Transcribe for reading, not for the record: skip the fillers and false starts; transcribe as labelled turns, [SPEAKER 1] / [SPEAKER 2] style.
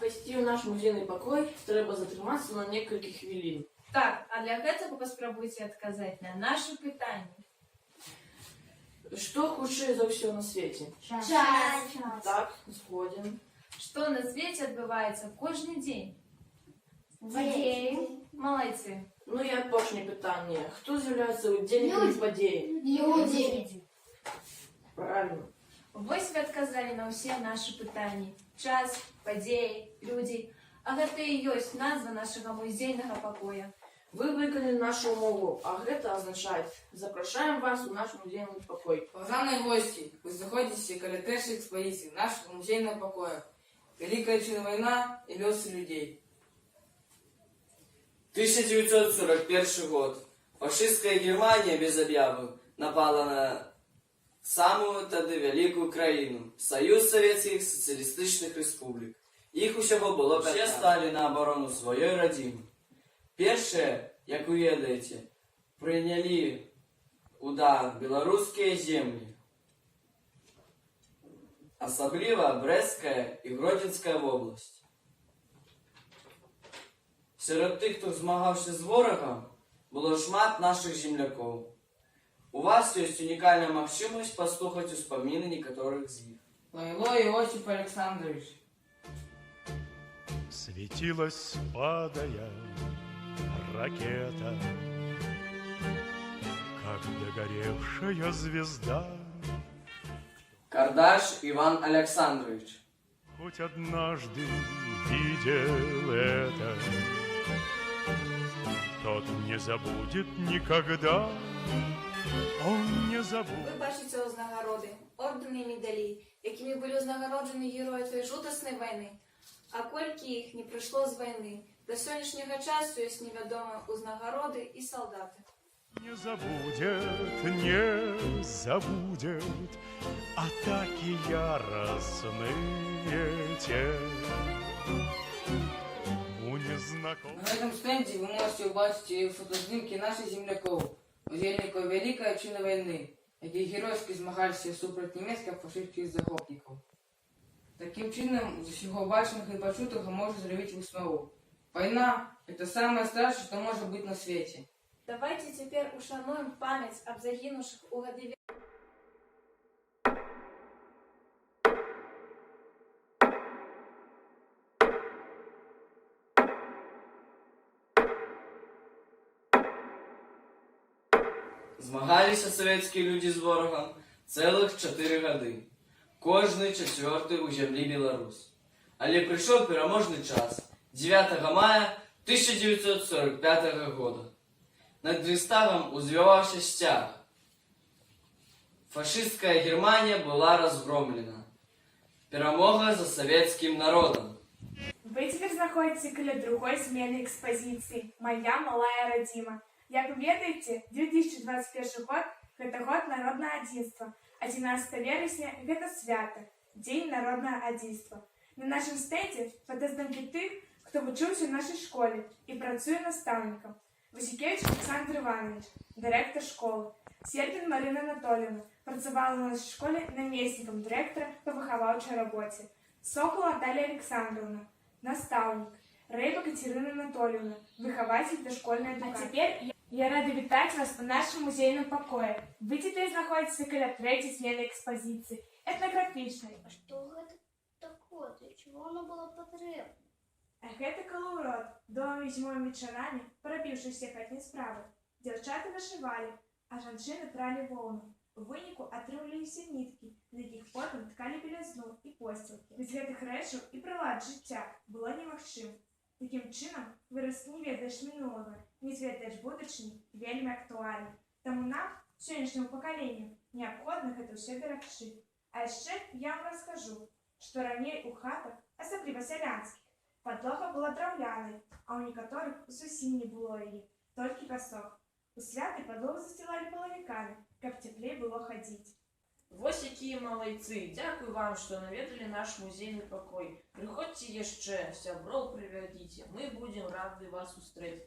[SPEAKER 1] увайсці ў наш музейны пакой, трэба затрымацца на некалькі хвілін.
[SPEAKER 2] Так, а для гэтага паспрабуйце адказаць на нашы пытанні.
[SPEAKER 1] Што хутчэй за ўсё на свеце?
[SPEAKER 3] Час.
[SPEAKER 1] Так, згоден.
[SPEAKER 2] Што на свеце адбываецца кожны дзень?
[SPEAKER 3] Падзеі.
[SPEAKER 2] Малайцы.
[SPEAKER 1] Ну і апошняе пытанне. Хто з'яўляецца удзельнікамі падзеі?
[SPEAKER 3] Людзі.
[SPEAKER 1] Правильно.
[SPEAKER 2] Вось вы адказалі на ўсе нашы пытанні. Час, падзеі, людзі. А гэта і ёсць назва нашага музейнага пакоя.
[SPEAKER 1] Вы выканалі нашу умову, а гэта азначае, запрашаем вас у наш музейны пакой.
[SPEAKER 4] Уважаемые гости, вы заходите каля першай экспозиции нашего музейного покоя. Великая Отечественная война и лёсы людей.
[SPEAKER 5] 1941 год. Фашистская Германия без объявы напала на самую тады вялікую краіну — Союз Советских Социалистических Республик. Іх усяго было 5. Все стали на оборону сваёй радзімы. Першыя, як вы ведаеце, прынялі удар беларускія землі. Асабліва Брэсцкая і Гродзенская вобласць. Сярод тых, хто змагаўся з ворагам, было шмат нашых землякоў. У вас ёсць унікальная магчымасць паслухаць успаміны некаторых з іх.
[SPEAKER 4] Лойло Иосиф Александрович.
[SPEAKER 6] Светилась, падая, ракета, как догоревшая звезда.
[SPEAKER 5] Кардаш Иван Александрович.
[SPEAKER 6] Хоть однажды видел это, тот не забудет никогда. Он не забудет.
[SPEAKER 2] Ви бачите узнагароди, ордени і медалі, якими були узнагароджені герої тої жудасної війни. А колькі їх не прийшло з війни, до сьогоднішнього часу є невідомі узнагароди і солдати.
[SPEAKER 6] Не забудет, не забудет атаки яростные те. У незнакомых.
[SPEAKER 4] На этом стенде вы можете убачити фотознімки наших земляков, удільників Великої Отечественної війни, які геройськи змагалися супроти німецьких фашистських захопників. Таким чином, з усього баченого і почутого можна зробити висновок. Війна – це самое страшное, що може бути на світі.
[SPEAKER 2] Давайте тепер ушануємо пам'ять об загинувших у годы
[SPEAKER 5] Змагаліся савецкія людзі з ворагам цэлых 4 гады. Кожны 4-й у зямлі беларус. Але прыйшоў пераможны час 9 мая 1945 года. Над Рейхстагом узвіваўся сцяг. Фашистская Германия была разгромлена. Перамога за советским народом.
[SPEAKER 7] Вы теперь знаходитесь каля другой смены экспозиции «Моя малая родима». Як вы ведаеце, 2021 год – гэта год народнага адзінства, а 11 верасня – гэта свята, Дзень народнага адзінства. На нашым стэндзе фотаздымкі тых, хто вучыўся ў нашай школе і працуе настаўнікам. Васікевіч Александр Иванович, дырэктар школы. Серпін Марина Анатольевна працавала ў нашай школе намеснікам дырэктара па выхаваўчай рабоце. Сокол Наталья Александровна, настаўнік. Рейба Катерина Анатольевна, выхователь дошкольной эдукации. А теперь я рада витать вас в нашем музейном покое. Вы теперь находитесь каля третьей смены экспозиции, этнографичной.
[SPEAKER 3] А что это такое? Для чего оно было потребно?
[SPEAKER 7] А гэта калаўрот, дома зімой вечарамі, парабіўшы ўсе хатнія справы. Дзяўчаты вышывалі, а жанчыны пралі воўну. У выніку атрымліваліся ніткі, з якіх потым ткалі белязну і посцілкі. Без гэтых рэчаў і прылад жыцця было немагчым. Такім чынам, выраз не ведаеш мінулага, не зведаеш будучыні, вельмі актуальны. Таму нам, сённяшняму пакаленню, неабходна гэта ўсё берагчы. А яшчэ я вам раскажу, што раней у хатах, асабліва сялянскіх, падлога была драўлянай, а ў некаторых зусім не было яе, толькі пясок. У святы падлогу засцілалі палавікамі, каб цеплей было хадзіць.
[SPEAKER 1] Вось якія малайцы. Дзякуй вам, што наведалі наш музейны пакой. Прыходзьце яшчэ, сяброў прывядзіце. Мы будзем рады вас устрэць.